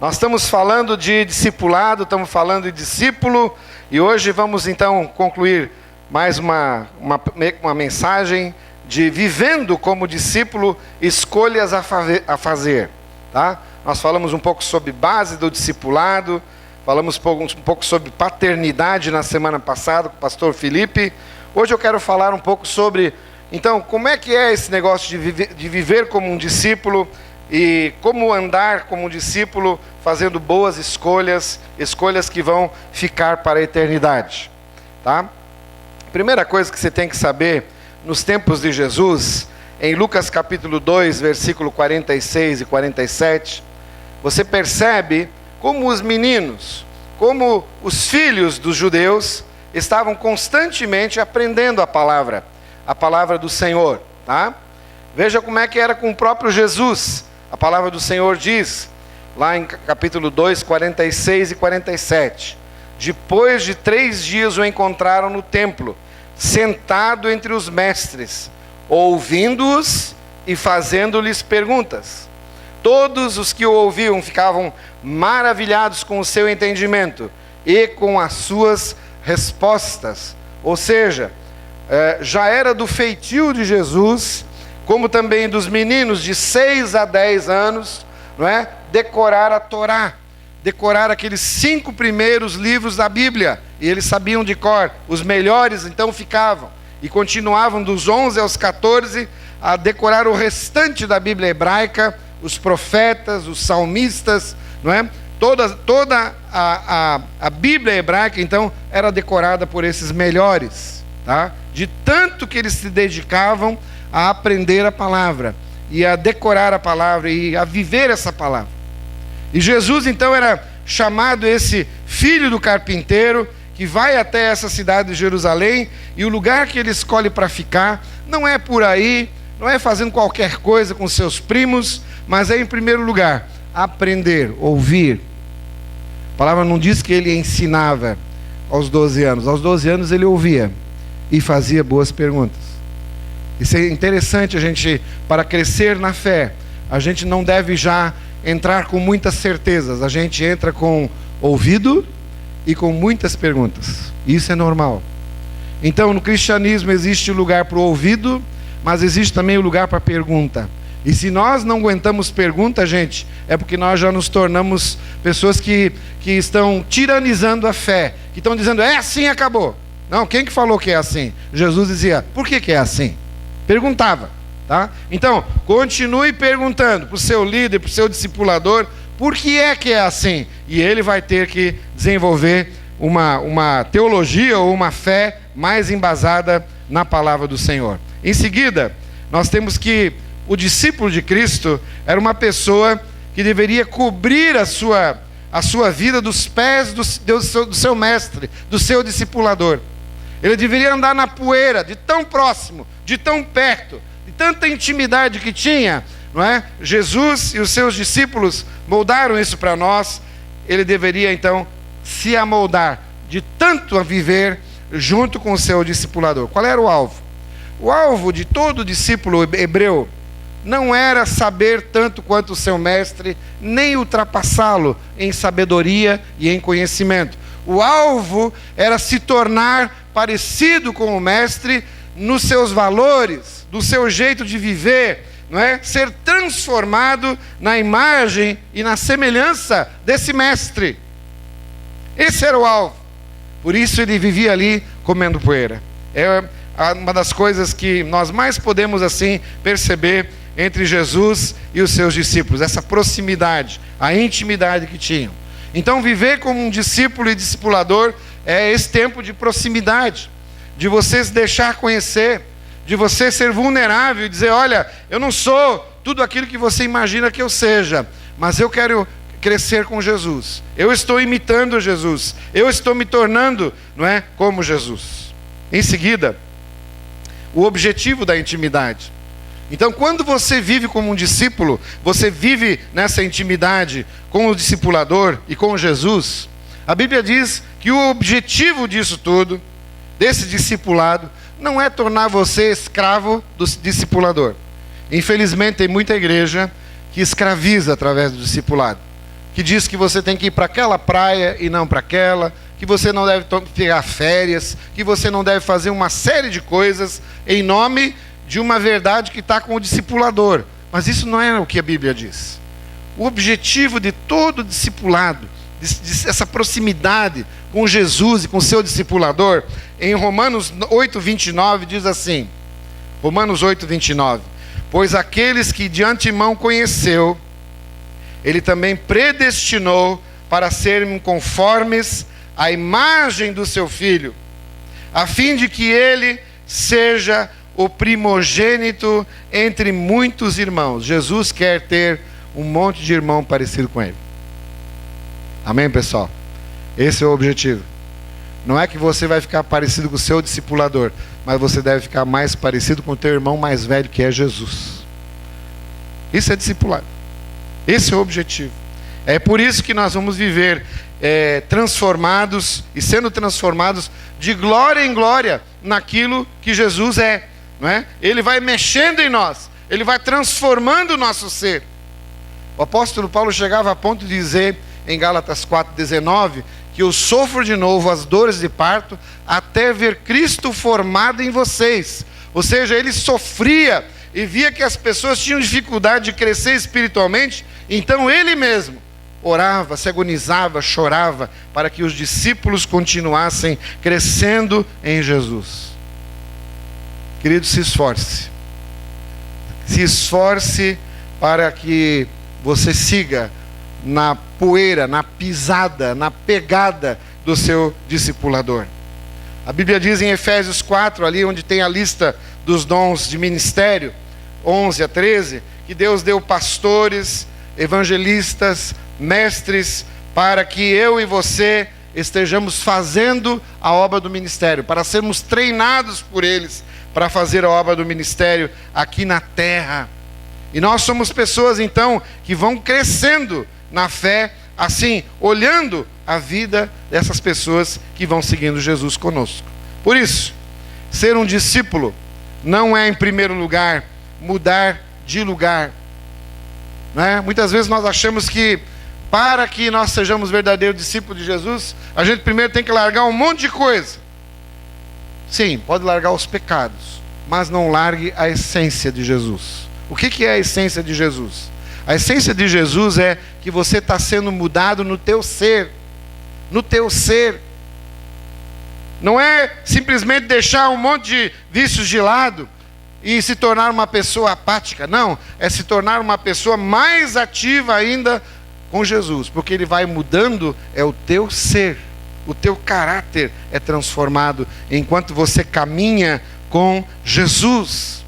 Nós estamos falando de discipulado, estamos falando de discípulo, e hoje vamos então concluir mais uma mensagem de vivendo como discípulo, escolhas a fazer, tá? Nós falamos um pouco sobre base do discipulado, falamos um pouco sobre paternidade na semana passada com o pastor Felipe. Hoje eu quero falar um pouco sobre, então, como é que é esse negócio de viver como um discípulo e como andar como um discípulo fazendo boas escolhas, escolhas que vão ficar para a eternidade, tá? Primeira coisa que você tem que saber, nos tempos de Jesus, em Lucas capítulo 2, versículo 46 e 47, você percebe como os meninos, como os filhos dos judeus, estavam constantemente aprendendo a palavra do Senhor, tá? Veja como é que era com o próprio Jesus. A palavra do Senhor diz, lá em capítulo 2, 46 e 47, depois de 3 dias o encontraram no templo, sentado entre os mestres, ouvindo-os e fazendo-lhes perguntas. Todos os que o ouviam ficavam maravilhados com o seu entendimento e com as suas respostas. Ou seja, já era do feitio de Jesus, como também dos meninos de 6 a 10 anos, não é? Decorar a Torá, decorar aqueles 5 primeiros livros da Bíblia, e eles sabiam de cor. Os melhores então ficavam, e continuavam dos 11 aos 14 a decorar o restante da Bíblia hebraica, os profetas, os salmistas, não é? Toda a Bíblia hebraica então era decorada por esses melhores, tá? De tanto que eles se dedicavam a aprender a palavra, e a decorar a palavra, e a viver essa palavra. E Jesus então era chamado esse filho do carpinteiro, que vai até essa cidade de Jerusalém, e o lugar que ele escolhe para ficar, não é por aí, não é fazendo qualquer coisa com seus primos, mas é em primeiro lugar, aprender, ouvir. A palavra não diz que ele ensinava aos 12 anos, aos 12 anos ele ouvia, e fazia boas perguntas. Isso é interessante, a gente, para crescer na fé, a gente não deve já entrar com muitas certezas, a gente entra com ouvido e com muitas perguntas. Isso é normal. Então, no cristianismo existe o lugar para o ouvido, mas existe também o lugar para a pergunta. E se nós não aguentamos pergunta, gente, é porque nós já nos tornamos pessoas que estão tiranizando a fé, que estão dizendo, é assim, acabou. Não, quem que falou que é assim? Jesus dizia, por que é assim? Perguntava, tá? Então, continue perguntando para o seu líder, para o seu discipulador, por que é assim? E ele vai ter que desenvolver uma teologia ou uma fé mais embasada na palavra do Senhor. Em seguida, nós temos que o discípulo de Cristo era uma pessoa que deveria cobrir a sua vida dos pés do seu mestre, do seu discipulador. Ele deveria andar na poeira, de tão próximo, de tão perto, de tanta intimidade que tinha, não é? Jesus e os seus discípulos moldaram isso para nós. Ele deveria então se amoldar, de tanto a viver junto com o seu discipulador. Qual era o alvo? O alvo de todo discípulo hebreu não era saber tanto quanto o seu mestre, nem ultrapassá-lo em sabedoria e em conhecimento. O alvo era se tornar parecido com o mestre nos seus valores, do seu jeito de viver, não é? Ser transformado na imagem e na semelhança desse mestre. Esse era o alvo. Por isso ele vivia ali comendo poeira. É uma das coisas que nós mais podemos assim perceber entre Jesus e os seus discípulos, essa proximidade, a intimidade que tinham. Então viver como um discípulo e discipulador é esse tempo de proximidade, de você se deixar conhecer, de você ser vulnerável e dizer, olha, eu não sou tudo aquilo que você imagina que eu seja, mas eu quero crescer com Jesus, eu estou imitando Jesus, eu estou me tornando, não é, como Jesus. Em seguida, o objetivo da intimidade. Então, quando você vive como um discípulo, você vive nessa intimidade com o discipulador e com Jesus, a Bíblia diz que o objetivo disso tudo, desse discipulado, não é tornar você escravo do discipulador. Infelizmente, tem muita igreja que escraviza através do discipulado. que diz que você tem que ir para aquela praia e não para aquela, que você não deve pegar férias, que você não deve fazer uma série de coisas em nome de uma verdade que está com o discipulador. Mas isso não é o que a Bíblia diz. O objetivo de todo discipulado, essa proximidade com Jesus e com o seu discipulador, em Romanos 8:29 diz assim, Romanos 8:29, pois aqueles que de antemão conheceu, ele também predestinou para serem conformes à imagem do seu Filho, a fim de que ele seja o primogênito entre muitos irmãos. Jesus quer ter um monte de irmão parecido com ele. Amém, pessoal? Esse é o objetivo. Não é que você vai ficar parecido com o seu discipulador, mas você deve ficar mais parecido com o teu irmão mais velho, que é Jesus. Isso é discipulado. Esse é o objetivo. É por isso que nós vamos viver transformados e sendo transformados de glória em glória naquilo que Jesus é, não é? Ele vai mexendo em nós, ele vai transformando o nosso ser. O apóstolo Paulo chegava a ponto de dizer em Gálatas 4:19 que eu sofro de novo as dores de parto até ver Cristo formado em vocês. Ou seja, ele sofria e via que as pessoas tinham dificuldade de crescer espiritualmente, então ele mesmo orava, se agonizava, chorava para que os discípulos continuassem crescendo em Jesus. Querido, se esforce. Se esforce para que você siga na poeira, na pisada, na pegada do seu discipulador. A Bíblia diz em Efésios 4, ali onde tem a lista dos dons de ministério, 11-13, que Deus deu pastores, evangelistas, mestres, para que eu e você estejamos fazendo a obra do ministério, para sermos treinados por eles, para fazer a obra do ministério aqui na terra. E nós somos pessoas então que vão crescendo na fé, assim, olhando a vida dessas pessoas que vão seguindo Jesus conosco. Por isso, ser um discípulo não é, em primeiro lugar, mudar de lugar, né? Muitas vezes nós achamos que para que nós sejamos verdadeiros discípulos de Jesus, a gente primeiro tem que largar um monte de coisa. Sim, pode largar os pecados, mas não largue a essência de Jesus. O que é a essência de Jesus? A essência de Jesus é que você está sendo mudado no teu ser. No teu ser. Não é simplesmente deixar um monte de vícios de lado e se tornar uma pessoa apática. Não, é se tornar uma pessoa mais ativa ainda com Jesus. Porque Ele vai mudando, é o teu ser. O teu caráter é transformado enquanto você caminha com Jesus.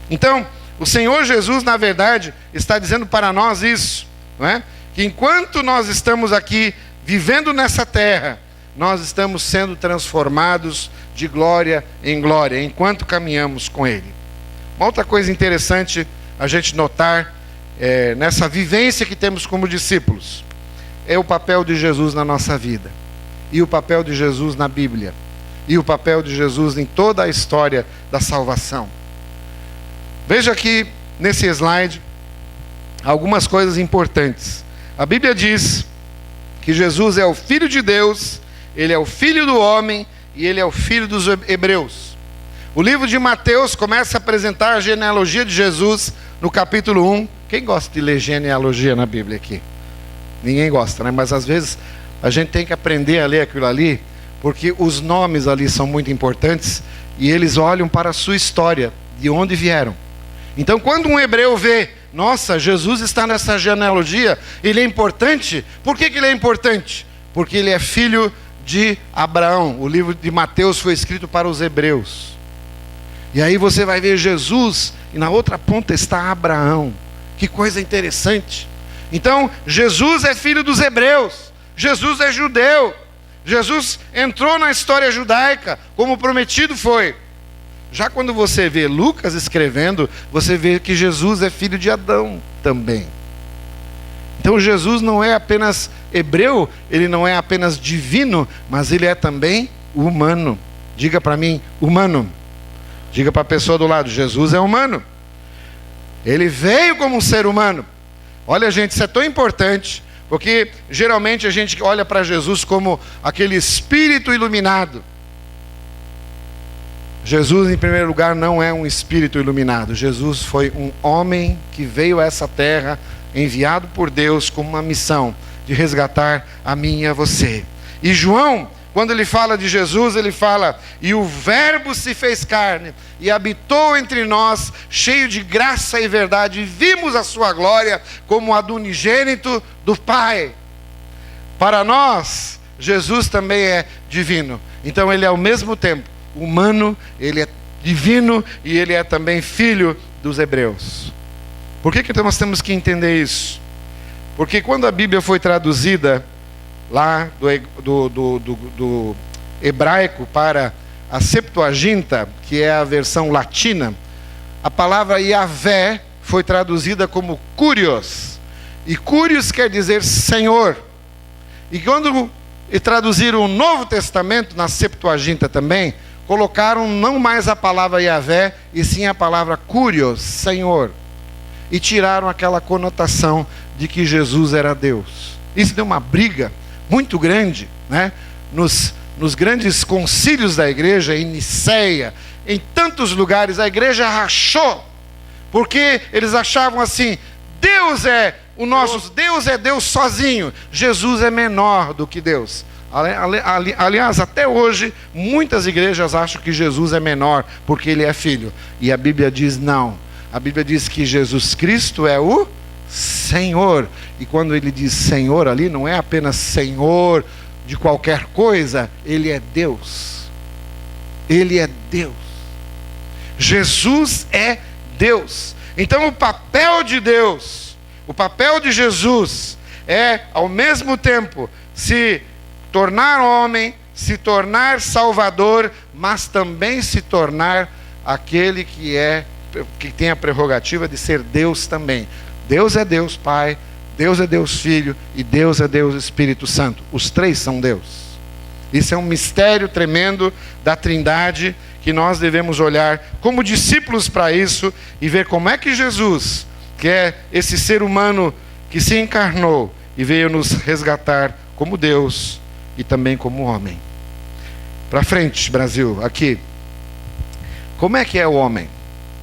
Então, o Senhor Jesus, na verdade, está dizendo para nós isso, não é? Que enquanto nós estamos aqui vivendo nessa terra, nós estamos sendo transformados de glória em glória, enquanto caminhamos com Ele. Uma outra coisa interessante a gente notar nessa vivência que temos como discípulos, é o papel de Jesus na nossa vida, e o papel de Jesus na Bíblia, e o papel de Jesus em toda a história da salvação. Veja aqui nesse slide algumas coisas importantes. A Bíblia diz que Jesus é o Filho de Deus, Ele é o Filho do homem e Ele é o Filho dos hebreus. O livro de Mateus começa a apresentar a genealogia de Jesus no capítulo 1. Quem gosta de ler genealogia na Bíblia aqui? Ninguém gosta, né? Mas às vezes a gente tem que aprender a ler aquilo ali, porque os nomes ali são muito importantes e eles olham para a sua história, de onde vieram. Então, quando um hebreu vê, nossa, Jesus está nessa genealogia, ele é importante. Por que ele é importante? Porque ele é filho de Abraão. O livro de Mateus foi escrito para os hebreus. E aí você vai ver Jesus, e na outra ponta está Abraão. Que coisa interessante. Então, Jesus é filho dos hebreus. Jesus é judeu. Jesus entrou na história judaica, como prometido foi. Já quando você vê Lucas escrevendo, você vê que Jesus é filho de Adão também. Então Jesus não é apenas hebreu, ele não é apenas divino, mas ele é também humano. Diga para mim, humano. Diga para a pessoa do lado, Jesus é humano. Ele veio como um ser humano. Olha, gente, isso é tão importante, Porque geralmente a gente olha para Jesus como aquele espírito iluminado. Jesus, em primeiro lugar, não é um espírito iluminado. Jesus foi um homem que veio a essa terra, enviado por Deus com uma missão de resgatar a mim e a você. E João, quando ele fala de Jesus, ele fala: e o verbo se fez carne e habitou entre nós, cheio de graça e verdade, e vimos a sua glória como a do unigênito do Pai. Para nós, Jesus também é divino. Então ele é ao mesmo tempo humano, ele é divino e ele é também filho dos hebreus. Por que nós temos que entender isso? Porque quando a Bíblia foi traduzida lá do hebraico para a Septuaginta, que é a versão latina, a palavra Yahvé foi traduzida como Kyrios. E Kyrios quer dizer Senhor. E quando traduziram o Novo Testamento na Septuaginta também, colocaram não mais a palavra Yahvé, e sim a palavra Kyrios, Senhor. E tiraram aquela conotação de que Jesus era Deus. Isso deu uma briga muito grande, né? Nos grandes concílios da igreja, em Niceia, em tantos lugares, a igreja rachou, porque eles achavam assim: Deus é o nosso, Deus é Deus sozinho, Jesus é menor do que Deus. Aliás, até hoje, muitas igrejas acham que Jesus é menor, porque ele é filho. E a Bíblia diz não. A Bíblia diz que Jesus Cristo é o Senhor. E quando ele diz Senhor ali, não é apenas Senhor de qualquer coisa, ele é Deus. Ele é Deus. Jesus é Deus. Então o papel de Deus, o papel de Jesus é, ao mesmo tempo, se tornar homem, se tornar salvador, mas também se tornar aquele que tem a prerrogativa de ser Deus também. Deus é Deus Pai, Deus é Deus Filho e Deus é Deus Espírito Santo. Os três são Deus. Isso é um mistério tremendo da Trindade, que nós devemos olhar como discípulos para isso e ver como é que Jesus, que é esse ser humano que se encarnou e veio nos resgatar como Deus e também como homem. Para frente, Brasil, aqui. Como é que é o homem?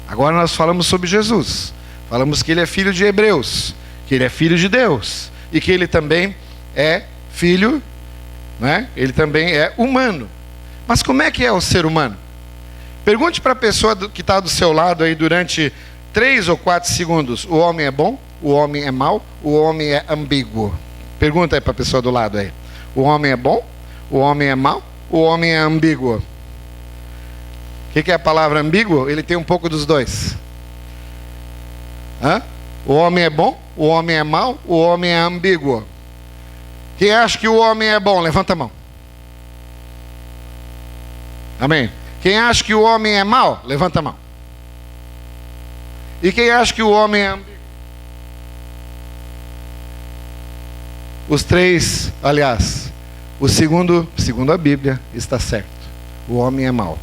Agora nós falamos sobre Jesus. Falamos que ele é filho de Hebreus, que ele é filho de Deus e que ele também é filho, né? Ele também é humano. Mas como é que é o ser humano? Pergunte para a pessoa que está do seu lado aí durante 3 ou 4 segundos. O homem é bom? O homem é mau? O homem é ambíguo? Pergunta aí para a pessoa do lado aí. O homem é bom? O homem é mau? O homem é ambíguo? O que é a palavra ambíguo? Ele tem um pouco dos dois. O homem é bom? O homem é mau? O homem é ambíguo? Quem acha que o homem é bom? Levanta a mão. Amém? Quem acha que o homem é mau? Levanta a mão. E quem acha que o homem é ambíguo? Os três, aliás, o segundo a Bíblia, está certo. O homem é mau.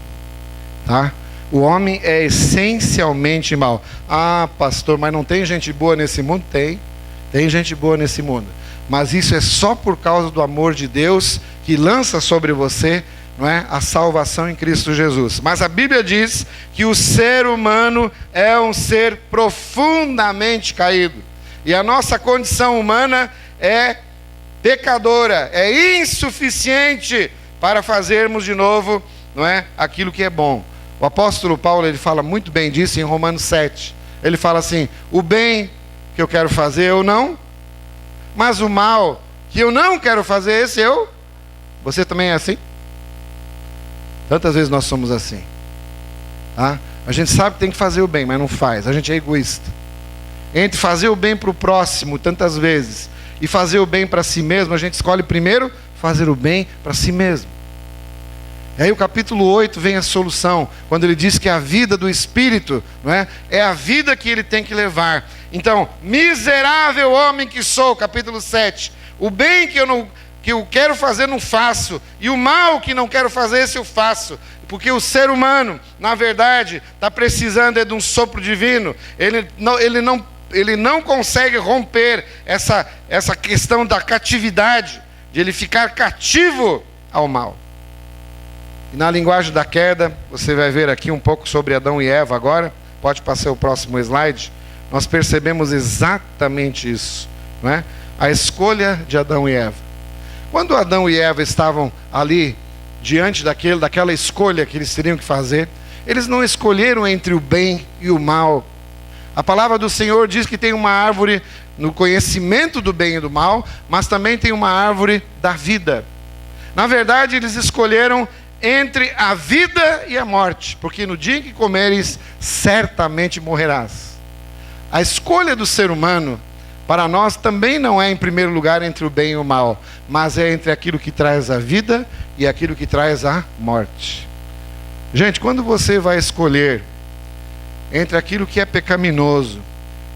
Tá? O homem é essencialmente mau. Ah, pastor, mas não tem gente boa nesse mundo? Tem gente boa nesse mundo. Mas isso é só por causa do amor de Deus que lança sobre você, não é, a salvação em Cristo Jesus. Mas a Bíblia diz que o ser humano é um ser profundamente caído. E a nossa condição humana é pecadora, é insuficiente para fazermos de novo, não é, aquilo que é bom. O apóstolo Paulo, ele fala muito bem disso em Romanos 7. Ele fala assim: o bem que eu quero fazer eu não, mas o mal que eu não quero fazer esse eu. Você também é assim? Tantas vezes nós somos assim. Tá? A gente sabe que tem que fazer o bem, mas não faz. A gente é egoísta. Entre fazer o bem para o próximo tantas vezes e fazer o bem para si mesmo, a gente escolhe primeiro fazer o bem para si mesmo. E aí o capítulo 8 vem a solução, quando ele diz que a vida do Espírito, não é, é a vida que ele tem que levar. Então, miserável homem que sou, capítulo 7, o bem que eu quero fazer não faço, e o mal que não quero fazer esse eu faço. Porque o ser humano, na verdade, está precisando de um sopro divino. Ele não ele não consegue romper essa questão da catividade, de ele ficar cativo ao mal. E na linguagem da queda, você vai ver aqui um pouco sobre Adão e Eva agora. Pode passar o próximo slide. Nós percebemos exatamente isso, não é? A escolha de Adão e Eva. Quando Adão e Eva estavam ali, diante daquela escolha que eles teriam que fazer, eles não escolheram entre o bem e o mal. A palavra do Senhor diz que tem uma árvore no conhecimento do bem e do mal, mas também tem uma árvore da vida. Na verdade, eles escolheram entre a vida e a morte, porque no dia em que comeres, certamente morrerás. A escolha do ser humano, para nós, também não é em primeiro lugar entre o bem e o mal, mas é entre aquilo que traz a vida e aquilo que traz a morte. Gente, quando você vai escolher entre aquilo que é pecaminoso,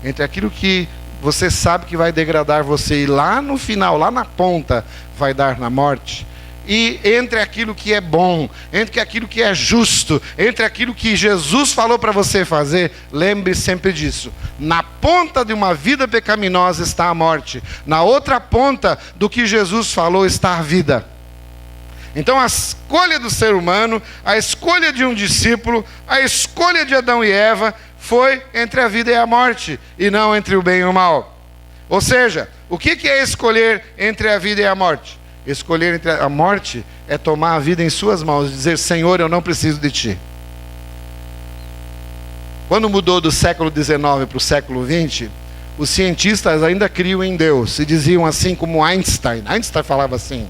entre aquilo que você sabe que vai degradar você, e lá no final, lá na ponta, vai dar na morte, e entre aquilo que é bom, entre aquilo que é justo, entre aquilo que Jesus falou para você fazer, lembre sempre disso. Na ponta de uma vida pecaminosa está a morte. Na outra ponta do que Jesus falou está a vida. Então a escolha do ser humano, a escolha de um discípulo, a escolha de Adão e Eva foi entre a vida e a morte, e não entre o bem e o mal. Ou seja, o que é escolher entre a vida e a morte? Escolher entre a morte é tomar a vida em suas mãos e dizer: Senhor, eu não preciso de ti. Quando mudou do século XIX para o século XX, os cientistas ainda criam em Deus e diziam assim como Einstein. Einstein falava assim: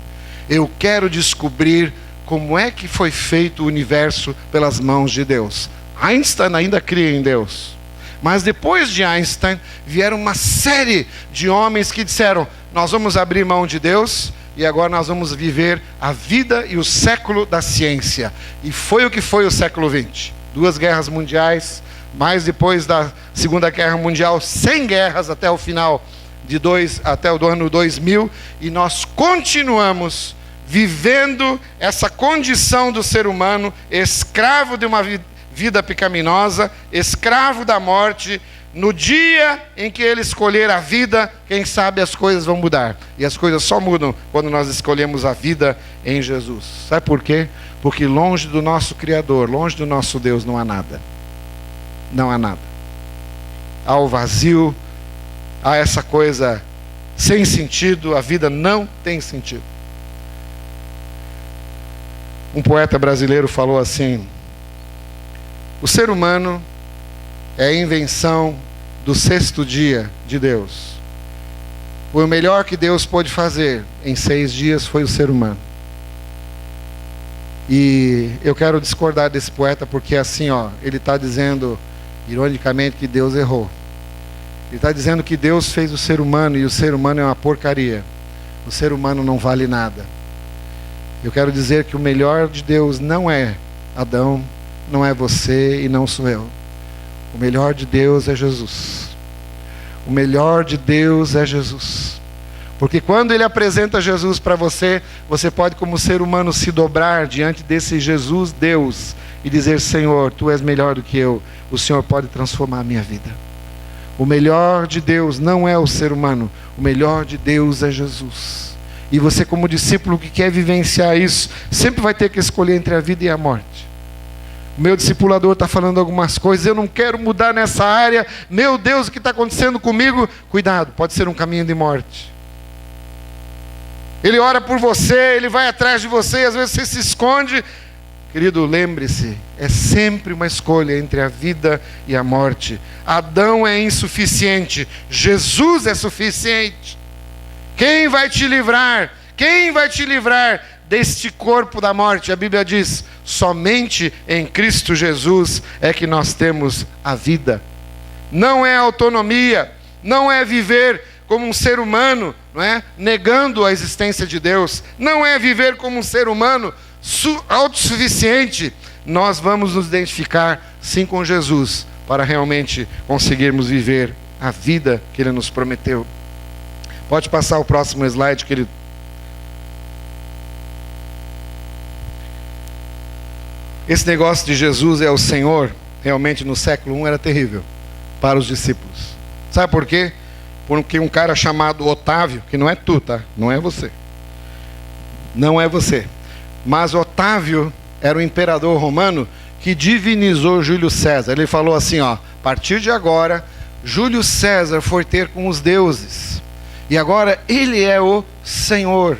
eu quero descobrir como é que foi feito o universo pelas mãos de Deus. Einstein ainda cria em Deus. Mas depois de Einstein, vieram uma série de homens que disseram: nós vamos abrir mão de Deus e agora nós vamos viver a vida e o século da ciência. E foi o que foi o século XX. 2 guerras mundiais, mais depois da Segunda Guerra Mundial, 100 guerras até o final até o ano 2000, e nós continuamos vivendo essa condição do ser humano, escravo de uma vida pecaminosa, escravo da morte. No dia em que ele escolher a vida, quem sabe as coisas vão mudar. E as coisas só mudam quando nós escolhemos a vida em Jesus. Sabe por quê? Porque longe do nosso Criador, longe do nosso Deus, não há nada. Não há nada. Há o vazio, há essa coisa sem sentido, a vida não tem sentido. Um poeta brasileiro falou assim: o ser humano é a invenção do 6º dia de Deus. Foi o melhor que Deus pôde fazer em 6 dias foi o ser humano. E eu quero discordar desse poeta porque assim, ele está dizendo, ironicamente, que Deus errou. Ele está dizendo que Deus fez o ser humano e o ser humano é uma porcaria. O ser humano não vale nada. Eu quero dizer que o melhor de Deus não é Adão, não é você e não sou eu. O melhor de Deus é Jesus. O melhor de Deus é Jesus. Porque quando Ele apresenta Jesus para você, você pode, como ser humano, se dobrar diante desse Jesus, Deus, e dizer: Senhor, Tu és melhor do que eu. O Senhor pode transformar a minha vida. O melhor de Deus não é o ser humano. O melhor de Deus é Jesus. E você, como discípulo que quer vivenciar isso, sempre vai ter que escolher entre a vida e a morte. O meu discipulador está falando algumas coisas, eu não quero mudar nessa área, meu Deus, o que está acontecendo comigo? Cuidado, pode ser um caminho de morte. Ele ora por você, ele vai atrás de você, e às vezes você se esconde. Querido, lembre-se, é sempre uma escolha entre a vida e a morte. Adão é insuficiente, Jesus é suficiente. Quem vai te livrar? Quem vai te livrar deste corpo da morte? A Bíblia diz: somente em Cristo Jesus é que nós temos a vida. Não é autonomia, não é viver como um ser humano, não é? Negando a existência de Deus. Não é viver como um ser humano autossuficiente. Nós vamos nos identificar sim com Jesus para realmente conseguirmos viver a vida que Ele nos prometeu. Pode passar o próximo slide, querido. Esse negócio de Jesus é o Senhor, realmente no século I era terrível para os discípulos. Sabe por quê? Porque um cara chamado Otávio, que não é tu, tá? Não é você. Não é você. Mas Otávio era o imperador romano que divinizou Júlio César. Ele falou assim, ó, a partir de agora, Júlio César foi ter com os deuses. E agora ele é o Senhor.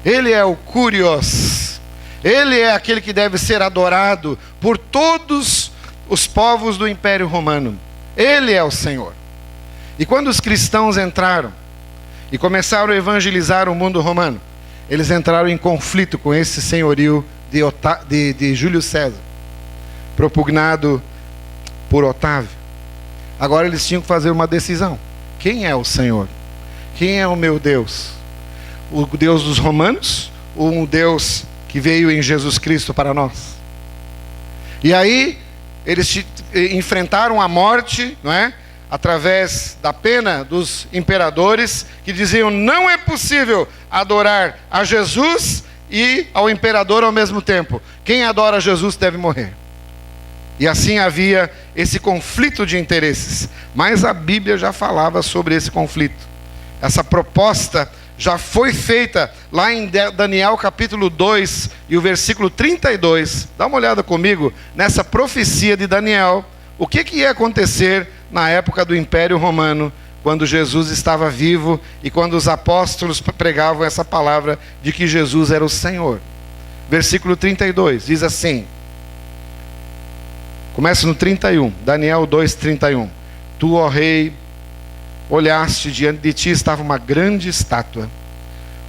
Ele é o Kurios. Ele é aquele que deve ser adorado por todos os povos do Império Romano. Ele é o Senhor. E quando os cristãos entraram e começaram a evangelizar o mundo romano, eles entraram em conflito com esse senhorio de Júlio César, propugnado por Otávio. Agora eles tinham que fazer uma decisão. Quem é o Senhor? Quem é o meu Deus? O Deus dos romanos ou um Deus que veio em Jesus Cristo para nós? E aí eles enfrentaram a morte, não é? Através da pena dos imperadores, que diziam: não é possível adorar a Jesus e ao imperador ao mesmo tempo. Quem adora Jesus deve morrer. E assim havia esse conflito de interesses. Mas a Bíblia já falava sobre esse conflito. Essa proposta já foi feita lá em Daniel capítulo 2 e o versículo 32. Dá uma olhada comigo nessa profecia de Daniel. O que ia acontecer na época do Império Romano, quando Jesus estava vivo e quando os apóstolos pregavam essa palavra de que Jesus era o Senhor. Versículo 32, diz assim, começa no 31, Daniel 2, 31. Tu, ó rei, olhaste, diante de ti estava uma grande estátua,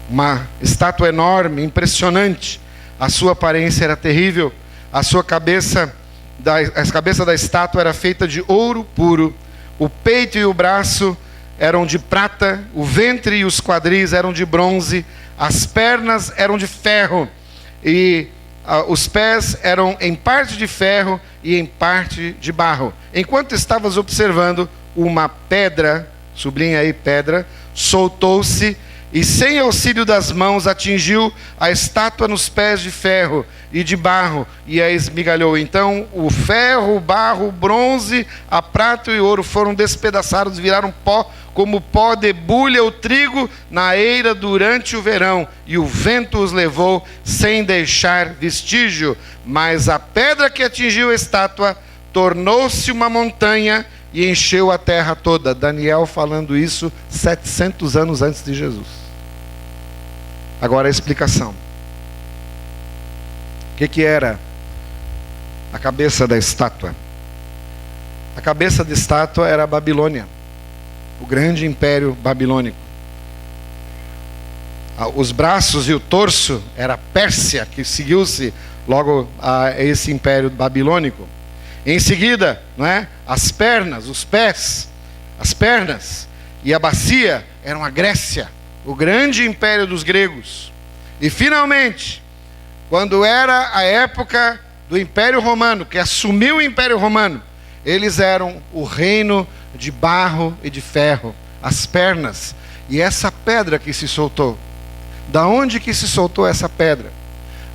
uma estátua enorme, impressionante. A sua aparência era terrível, a cabeça da estátua era feita de ouro puro, o peito e o braço eram de prata, o ventre e os quadris eram de bronze, as pernas eram de ferro, e os pés eram em parte de ferro e em parte de barro. Enquanto estavas observando, uma pedra, sublinha aí pedra, soltou-se e sem auxílio das mãos atingiu a estátua nos pés de ferro e de barro e a esmigalhou. Então o ferro, o barro, o bronze, a prata e o ouro foram despedaçados, viraram pó, como pó debulha o trigo na eira durante o verão, e o vento os levou sem deixar vestígio. Mas a pedra que atingiu a estátua tornou-se uma montanha e encheu a terra toda. Daniel falando isso 700 anos antes de Jesus. Agora a explicação. O que era a cabeça da estátua? A cabeça da estátua era a Babilônia, o grande império babilônico. Os braços e o torso era a Pérsia, que seguiu-se logo a esse império babilônico. Em seguida, não é? As pernas, os pés, as pernas e a bacia eram a Grécia, o grande império dos gregos. E finalmente, quando era a época do Império Romano, que assumiu o Império Romano, eles eram o reino de barro e de ferro, as pernas. E essa pedra que se soltou, da onde que se soltou essa pedra?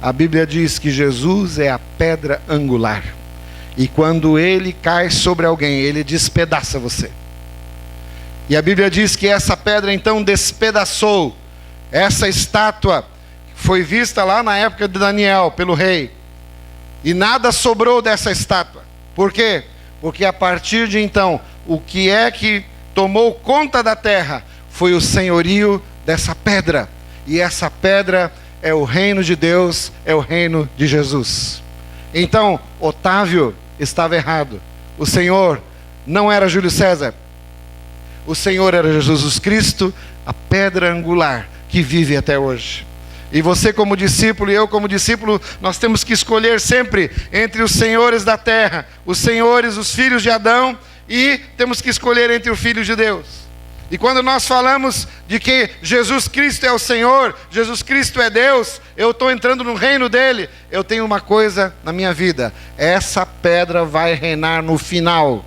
A Bíblia diz que Jesus é a pedra angular. E quando ele cai sobre alguém, ele despedaça você. E a Bíblia diz que essa pedra então despedaçou. Essa estátua foi vista lá na época de Daniel pelo rei. E nada sobrou dessa estátua. Por quê? Porque a partir de então, o que é que tomou conta da terra foi o senhorio dessa pedra. E essa pedra é o reino de Deus, é o reino de Jesus. Então, Otávio estava errado. O Senhor não era Júlio César. O Senhor era Jesus Cristo, a pedra angular que vive até hoje. E você como discípulo e eu como discípulo, nós temos que escolher sempre entre os senhores da terra, os senhores, os filhos de Adão, e temos que escolher entre o Filho de Deus. E quando nós falamos de que Jesus Cristo é o Senhor, Jesus Cristo é Deus, eu estou entrando no reino dele, eu tenho uma coisa na minha vida: essa pedra vai reinar no final.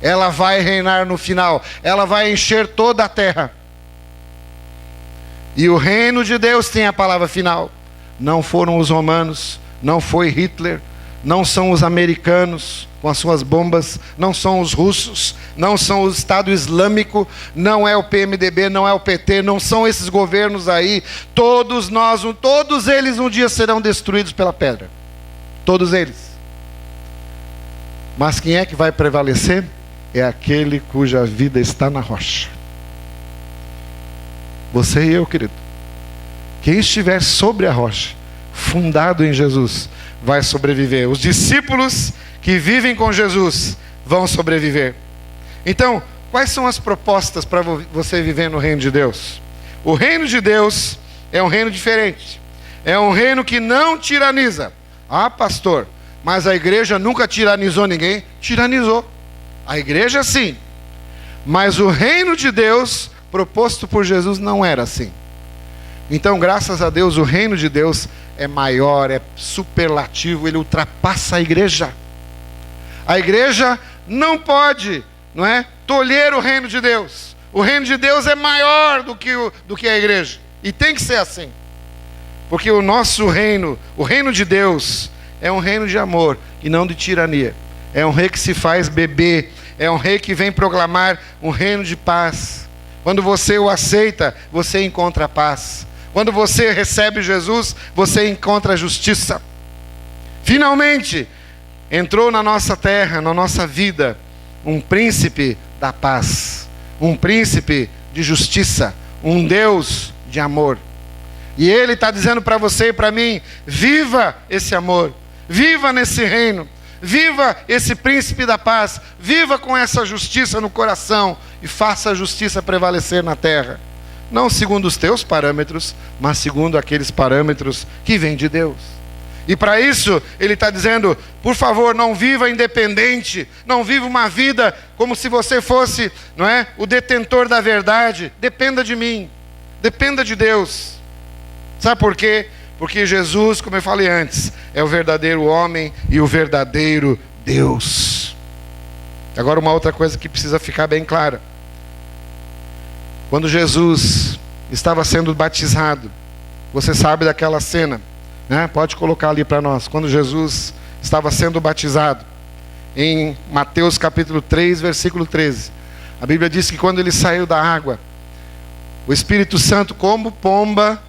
Ela vai reinar no final, ela vai encher toda a terra. E o reino de Deus tem a palavra final. Não foram os romanos, não foi Hitler, não são os americanos com as suas bombas, não são os russos, não são o Estado Islâmico, não é o PMDB, não é o PT, não são esses governos aí. Todos eles um dia serão destruídos pela pedra. Todos eles. Mas quem é que vai prevalecer? É aquele cuja vida está na rocha. Você e eu, querido. Quem estiver sobre a rocha, fundado em Jesus, vai sobreviver. Os discípulos que vivem com Jesus vão sobreviver. Então, quais são as propostas para você viver no reino de Deus? O reino de Deus é um reino diferente. É um reino que não tiraniza. Ah, pastor, mas a igreja nunca tiranizou ninguém. Tiranizou. A igreja sim. Mas o reino de Deus proposto por Jesus não era assim. Então, graças a Deus, o reino de Deus é maior, é superlativo, ele ultrapassa a igreja. A igreja não pode, tolher o reino de Deus. O reino de Deus é maior do que a igreja. E tem que ser assim. Porque o nosso reino, o reino de Deus, é um reino de amor e não de tirania. É um rei que se faz bebê. É um rei que vem proclamar um reino de paz. Quando você o aceita, você encontra paz. Quando você recebe Jesus, você encontra justiça. Finalmente, entrou na nossa terra, na nossa vida, um príncipe da paz. Um príncipe de justiça. Um Deus de amor. E Ele está dizendo para você e para mim, viva esse amor. Viva nesse reino. Viva esse príncipe da paz. Viva com essa justiça no coração. E faça a justiça prevalecer na terra. Não segundo os teus parâmetros, mas segundo aqueles parâmetros que vêm de Deus. E para isso, Ele está dizendo, por favor, não viva independente. Não viva uma vida como se você fosse, o detentor da verdade. Dependa de mim. Dependa de Deus. Sabe por quê? Porque Jesus, como eu falei antes, é o verdadeiro homem e o verdadeiro Deus. Agora uma outra coisa que precisa ficar bem clara. Quando Jesus estava sendo batizado, você sabe daquela cena, Pode colocar ali para nós. Quando Jesus estava sendo batizado, em Mateus capítulo 3, versículo 13. A Bíblia diz que quando ele saiu da água, o Espírito Santo, como pomba,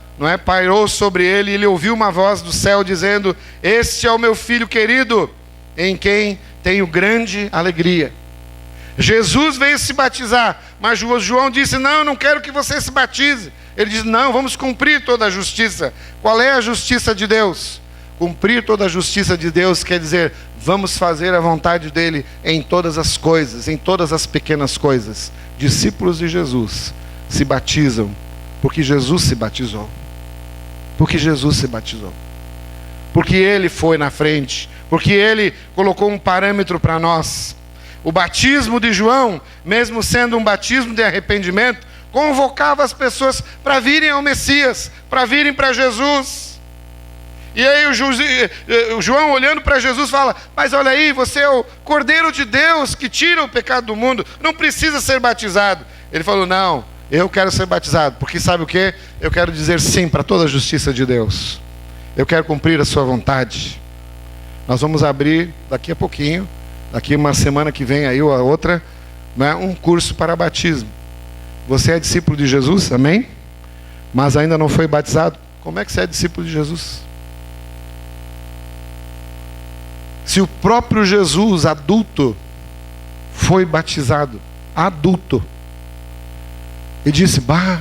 pairou sobre ele, e ele ouviu uma voz do céu dizendo, este é o meu filho querido, em quem tenho grande alegria. Jesus veio se batizar, mas João disse, não, eu não quero que você se batize. Ele disse, não, vamos cumprir toda a justiça. Qual é a justiça de Deus? Cumprir toda a justiça de Deus quer dizer, vamos fazer a vontade dele em todas as coisas, em todas as pequenas coisas. Discípulos de Jesus se batizam, porque Jesus se batizou. Porque Jesus se batizou. Porque Ele foi na frente. Porque Ele colocou um parâmetro para nós. O batismo de João, mesmo sendo um batismo de arrependimento, convocava as pessoas para virem ao Messias, para virem para Jesus. E aí o João, olhando para Jesus, fala, mas olha aí, você é o Cordeiro de Deus que tira o pecado do mundo, não precisa ser batizado. Ele falou, não, eu quero ser batizado, porque sabe o quê? Eu quero dizer sim para toda a justiça de Deus. Eu quero cumprir a sua vontade. Nós vamos abrir daqui a pouquinho, daqui uma semana que vem aí ou a outra, um curso para batismo. Você é discípulo de Jesus, amém? Mas ainda não foi batizado? Como é que você é discípulo de Jesus? Se o próprio Jesus, adulto, foi batizado, adulto, e disse, mas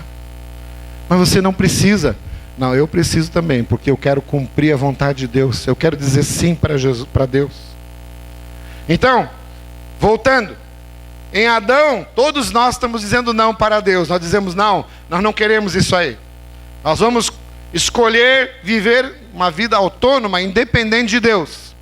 você não precisa. Não, eu preciso também, porque eu quero cumprir a vontade de Deus. Eu quero dizer sim para Jesus, para Deus. Então, voltando. Em Adão, todos nós estamos dizendo não para Deus. Nós dizemos não, nós não queremos isso aí. Nós vamos escolher viver uma vida autônoma, independente de Deus.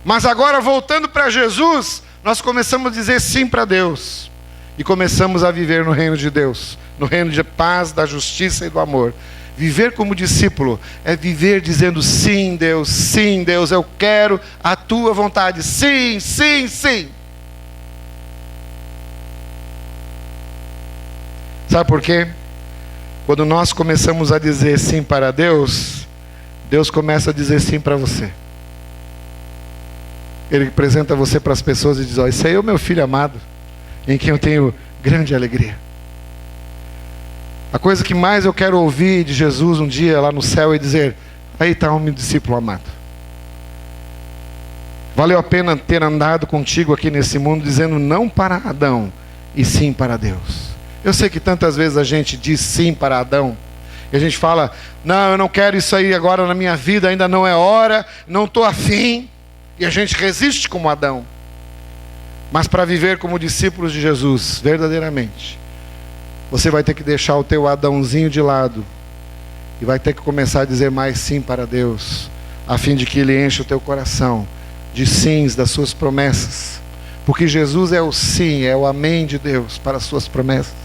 Mas agora, voltando para Jesus, nós começamos a dizer sim para Deus. E começamos a viver no reino de Deus, no reino de paz, da justiça e do amor. Viver como discípulo é viver dizendo sim Deus, eu quero a tua vontade, sim, sim, sim. Sabe por quê? Quando nós começamos a dizer sim para Deus, Deus começa a dizer sim para você. Ele apresenta você para as pessoas e diz: ó, esse aí é o meu filho amado, em quem eu tenho grande alegria. A coisa que mais eu quero ouvir de Jesus um dia lá no céu é dizer: aí está um meu discípulo amado. Valeu a pena ter andado contigo aqui nesse mundo dizendo não para Adão e sim para Deus. Eu sei que tantas vezes a gente diz sim para Adão, e a gente fala: não, eu não quero isso aí agora na minha vida, ainda não é hora, não estou afim. E a gente resiste como Adão. Mas para viver como discípulos de Jesus, verdadeiramente, você vai ter que deixar o teu Adãozinho de lado e vai ter que começar a dizer mais sim para Deus, a fim de que Ele enche o teu coração de sims das suas promessas. Porque Jesus é o sim, é o amém de Deus para as suas promessas.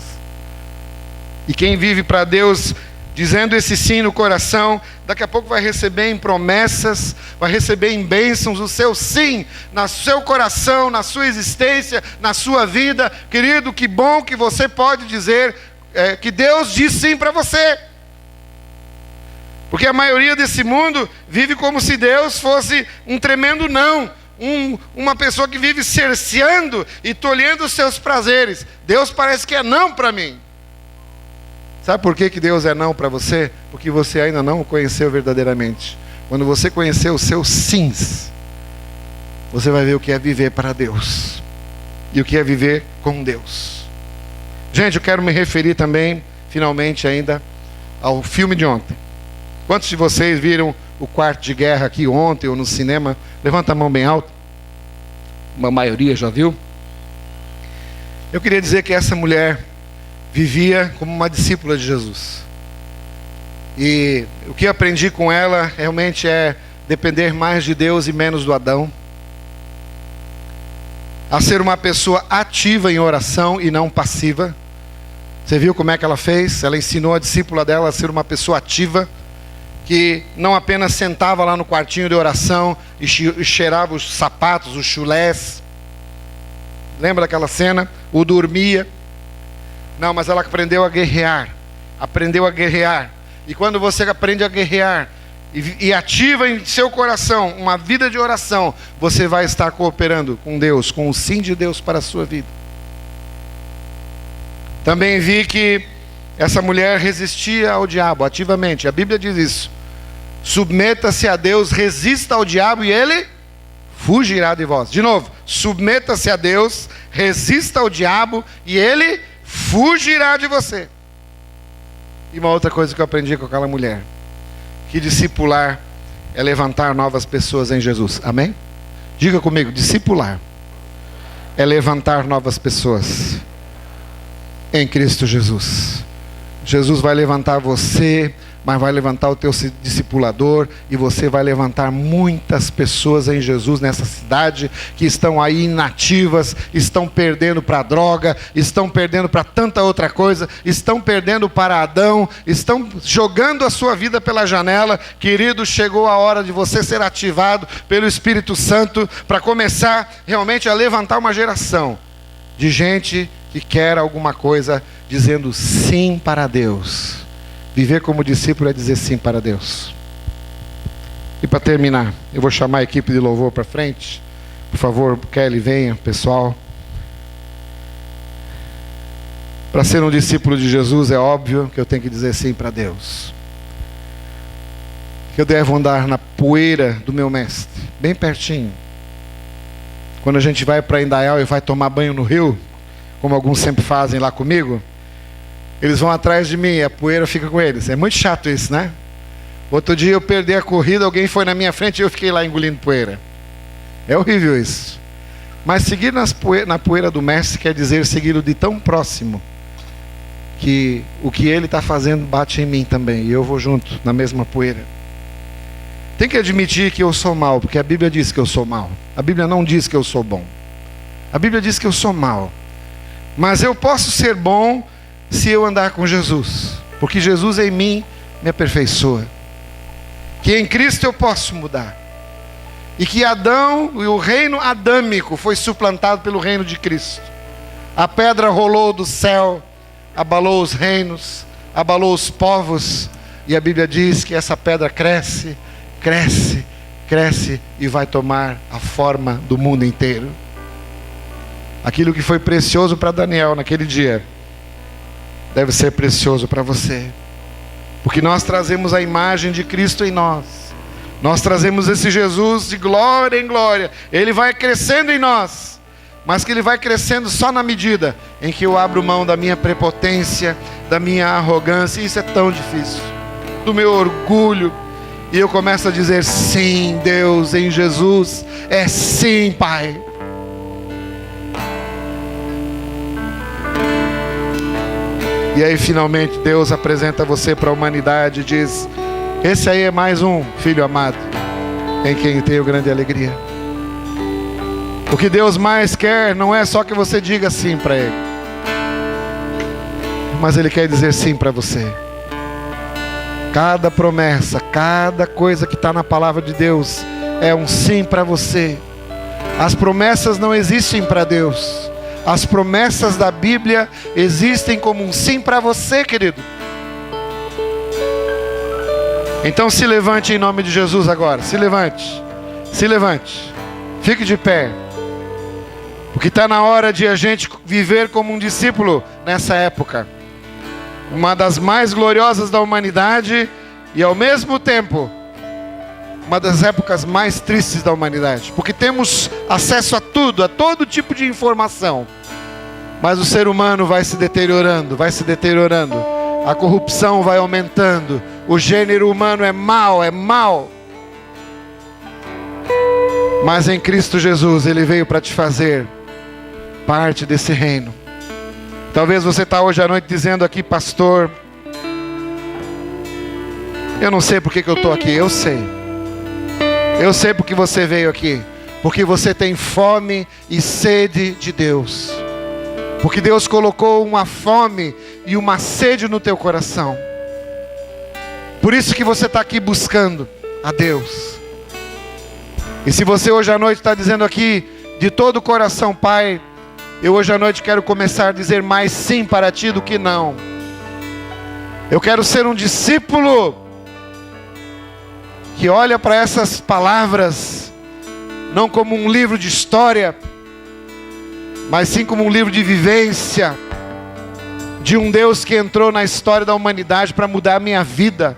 E quem vive para Deus dizendo esse sim no coração, daqui a pouco vai receber em promessas, vai receber em bênçãos o seu sim, no seu coração, na sua existência, na sua vida. Querido, que bom que você pode dizer que Deus diz sim para você. Porque a maioria desse mundo vive como se Deus fosse um tremendo não, uma pessoa que vive cerceando e tolhendo os seus prazeres. Deus parece que é não para mim. Sabe por que Deus é não para você? Porque você ainda não o conheceu verdadeiramente. Quando você conhecer os seus sims, você vai ver o que é viver para Deus e o que é viver com Deus. Gente, eu quero me referir também, finalmente ainda, ao filme de ontem. Quantos de vocês viram o Quarto de Guerra aqui ontem ou no cinema? Levanta a mão bem alta. Uma maioria já viu. Eu queria dizer que essa mulher vivia como uma discípula de Jesus. E o que eu aprendi com ela realmente é depender mais de Deus e menos do Adão. A ser uma pessoa ativa em oração e não passiva. Você viu como é que ela fez? Ela ensinou a discípula dela a ser uma pessoa ativa, que não apenas sentava lá no quartinho de oração e cheirava os sapatos, os chulés. Lembra daquela cena? Ou dormia. Não, mas ela aprendeu a guerrear. Aprendeu a guerrear. E quando você aprende a guerrear e ativa em seu coração uma vida de oração, você vai estar cooperando com Deus, com o sim de Deus para a sua vida. Também vi que essa mulher resistia ao diabo ativamente. A Bíblia diz isso. Submeta-se a Deus, resista ao diabo e ele fugirá de vós. De novo, submeta-se a Deus, resista ao diabo e ele fugirá de você. E uma outra coisa que eu aprendi com aquela mulher, que discipular é levantar novas pessoas em Jesus. Amém? Diga comigo, discipular é levantar novas pessoas em Cristo Jesus. Jesus vai levantar você, mas vai levantar o teu discipulador, e você vai levantar muitas pessoas em Jesus nessa cidade que estão aí inativas, estão perdendo para a droga, estão perdendo para tanta outra coisa, estão perdendo para Adão, estão jogando a sua vida pela janela. Querido, chegou a hora de você ser ativado pelo Espírito Santo para começar realmente a levantar uma geração de gente que quer alguma coisa dizendo sim para Deus. Viver como discípulo é dizer sim para Deus. E para terminar, eu vou chamar a equipe de louvor para frente. Por favor, Kelly, venha, pessoal. Para ser um discípulo de Jesus, é óbvio que eu tenho que dizer sim para Deus. Que eu devo andar na poeira do meu mestre, bem pertinho. Quando a gente vai para Indaial e vai tomar banho no rio, como alguns sempre fazem lá comigo, eles vão atrás de mim e a poeira fica com eles. É muito chato isso, né? Outro dia eu perdi a corrida, alguém foi na minha frente e eu fiquei lá engolindo poeira. É horrível isso. Mas seguir na poeira do mestre quer dizer segui-lo de tão próximo que o que ele está fazendo bate em mim também, e eu vou junto na mesma poeira. Tem que admitir que eu sou mau, porque a Bíblia diz que eu sou mau. A Bíblia não diz que eu sou bom. A Bíblia diz que eu sou mau. Mas eu posso ser bom se eu andar com Jesus, porque Jesus em mim me aperfeiçoa. Que em Cristo eu posso mudar. E que Adão e o reino adâmico foi suplantado pelo reino de Cristo. A pedra rolou do céu, abalou os reinos, abalou os povos, e a Bíblia diz que essa pedra cresce, cresce, cresce e vai tomar a forma do mundo inteiro. Aquilo que foi precioso para Daniel naquele dia, deve ser precioso para você. Porque nós trazemos a imagem de Cristo em nós. Nós trazemos esse Jesus de glória em glória. Ele vai crescendo em nós. Mas que ele vai crescendo só na medida em que eu abro mão da minha prepotência, da minha arrogância. Isso é tão difícil. Do meu orgulho. E eu começo a dizer sim, Deus, em Jesus. É sim, Pai. E aí finalmente Deus apresenta você para a humanidade e diz: esse aí é mais um filho amado, em quem tenho grande alegria. O que Deus mais quer não é só que você diga sim para Ele, mas Ele quer dizer sim para você. Cada promessa, cada coisa que está na palavra de Deus é um sim para você. As promessas não existem para Deus. As promessas da Bíblia existem como um sim para você, querido. Então se levante em nome de Jesus agora. Se levante. Se levante. Fique de pé. Porque está na hora de a gente viver como um discípulo nessa época. Uma das mais gloriosas da humanidade e ao mesmo tempo uma das épocas mais tristes da humanidade. Porque temos acesso a tudo, a todo tipo de informação. Mas o ser humano vai se deteriorando, vai se deteriorando. A corrupção vai aumentando. O gênero humano é mau, é mau. Mas em Cristo Jesus, Ele veio para te fazer parte desse reino. Talvez você está hoje à noite dizendo aqui: pastor, eu não sei porque que eu estou aqui. Eu sei. Eu sei porque você veio aqui. Porque você tem fome e sede de Deus. Porque Deus colocou uma fome e uma sede no teu coração. Por isso que você está aqui buscando a Deus. E se você hoje à noite está dizendo aqui de todo o coração: Pai, eu hoje à noite quero começar a dizer mais sim para Ti do que não. Eu quero ser um discípulo que olha para essas palavras não como um livro de história, mas sim como um livro de vivência de um Deus que entrou na história da humanidade para mudar a minha vida.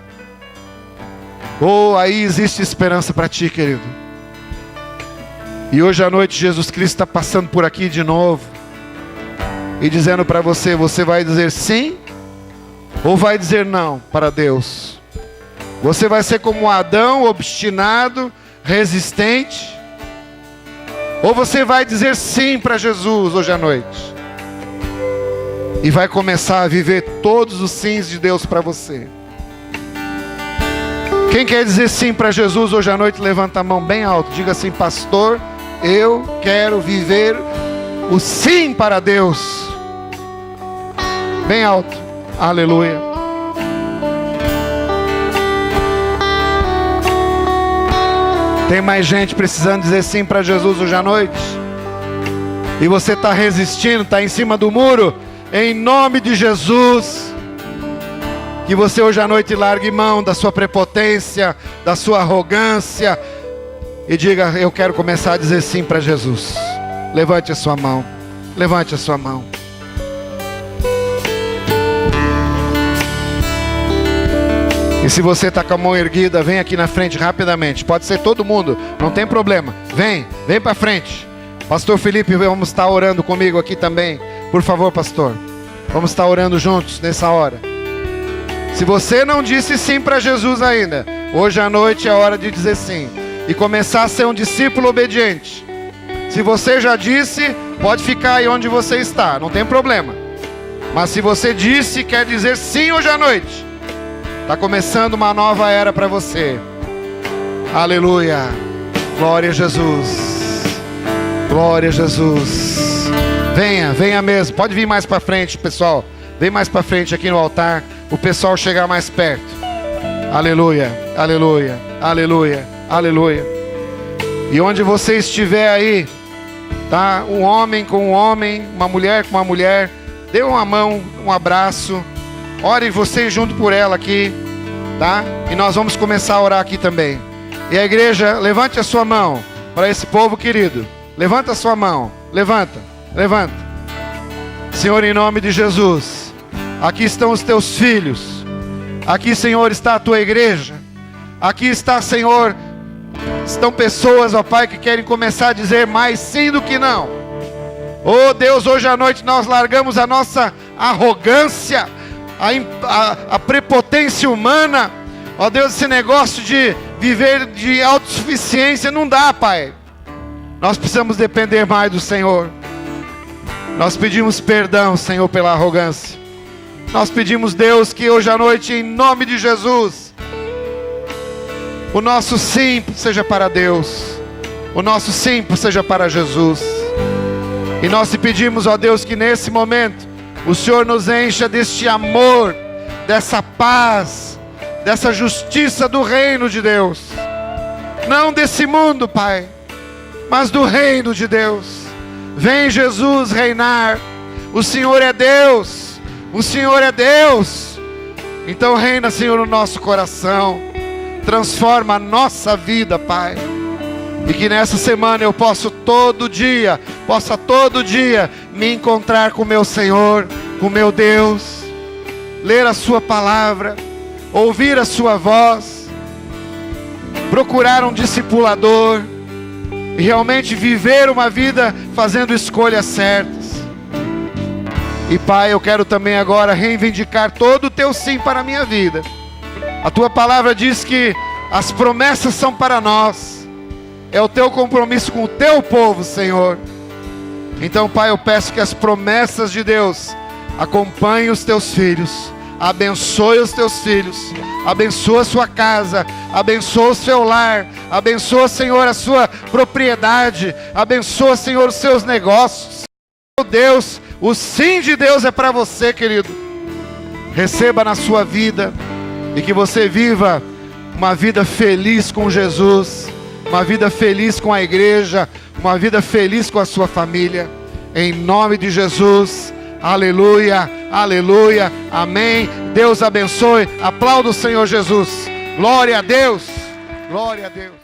Oh, aí existe esperança para ti, querido. E hoje à noite Jesus Cristo está passando por aqui de novo e dizendo para você: você vai dizer sim ou vai dizer não para Deus? Você vai ser como Adão, obstinado, resistente, ou você vai dizer sim para Jesus hoje à noite e vai começar a viver todos os sims de Deus para você? Quem quer dizer sim para Jesus hoje à noite, levanta a mão bem alto. Diga assim: pastor, eu quero viver o sim para Deus. Bem alto. Aleluia. Tem mais gente precisando dizer sim para Jesus hoje à noite? E você está resistindo, está em cima do muro? Em nome de Jesus, que você hoje à noite largue mão da sua prepotência, da sua arrogância e diga: eu quero começar a dizer sim para Jesus. Levante a sua mão. Levante a sua mão. E se você está com a mão erguida, vem aqui na frente rapidamente. Pode ser todo mundo, não tem problema. Vem para frente. Pastor Felipe, vamos estar orando comigo aqui também. Por favor, pastor. Vamos estar orando juntos nessa hora. Se você não disse sim para Jesus ainda, hoje à noite é hora de dizer sim e começar a ser um discípulo obediente. Se você já disse, pode ficar aí onde você está, não tem problema. Mas se você disse, quer dizer sim hoje à noite, está começando uma nova era para você. Aleluia. Glória a Jesus. Glória a Jesus. Venha mesmo. Pode vir mais para frente, pessoal. Vem mais para frente aqui no altar. O pessoal chegar mais perto. Aleluia. Aleluia. Aleluia. Aleluia. E onde você estiver aí, tá? Um homem com um homem, uma mulher com uma mulher, dê uma mão, um abraço. Ore você junto por ela aqui, tá? E nós vamos começar a orar aqui também. E a igreja, levante a sua mão para esse povo querido. Levanta a sua mão. Levanta, levanta. Senhor, em nome de Jesus, aqui estão os teus filhos. Aqui, Senhor, está a tua igreja. Aqui está, Senhor, estão pessoas, ó Pai, que querem começar a dizer mais sim do que não. Oh Deus, hoje à noite nós largamos a nossa arrogância, a prepotência humana. Ó Deus, esse negócio de viver de autossuficiência não dá, Pai. Nós precisamos depender mais do Senhor. Nós pedimos perdão, Senhor, pela arrogância. Nós pedimos, Deus, que hoje à noite, em nome de Jesus, o nosso sim seja para Deus. O nosso sim seja para Jesus. E nós te pedimos, ó Deus, que nesse momento o Senhor nos encha deste amor, dessa paz, dessa justiça do reino de Deus. Não desse mundo, Pai, mas do reino de Deus. Vem Jesus reinar. O Senhor é Deus. O Senhor é Deus. Então reina, Senhor, no nosso coração. Transforma a nossa vida, Pai. E que nessa semana eu possa todo dia me encontrar com o meu Senhor, com o meu Deus. Ler a sua palavra, ouvir a sua voz, procurar um discipulador e realmente viver uma vida fazendo escolhas certas. E Pai, eu quero também agora reivindicar todo o teu sim para a minha vida. A tua palavra diz que as promessas são para nós. É o teu compromisso com o teu povo, Senhor. Então, Pai, eu peço que as promessas de Deus acompanhem os teus filhos. Abençoe os teus filhos. Abençoa a sua casa. Abençoa o seu lar. Abençoa, Senhor, a sua propriedade. Abençoa, Senhor, os seus negócios. Meu Deus, o sim de Deus é para você, querido. Receba na sua vida. E que você viva uma vida feliz com Jesus. Uma vida feliz com a igreja. Uma vida feliz com a sua família. Em nome de Jesus. Aleluia, aleluia, amém. Deus abençoe. Aplauda o Senhor Jesus. Glória a Deus. Glória a Deus.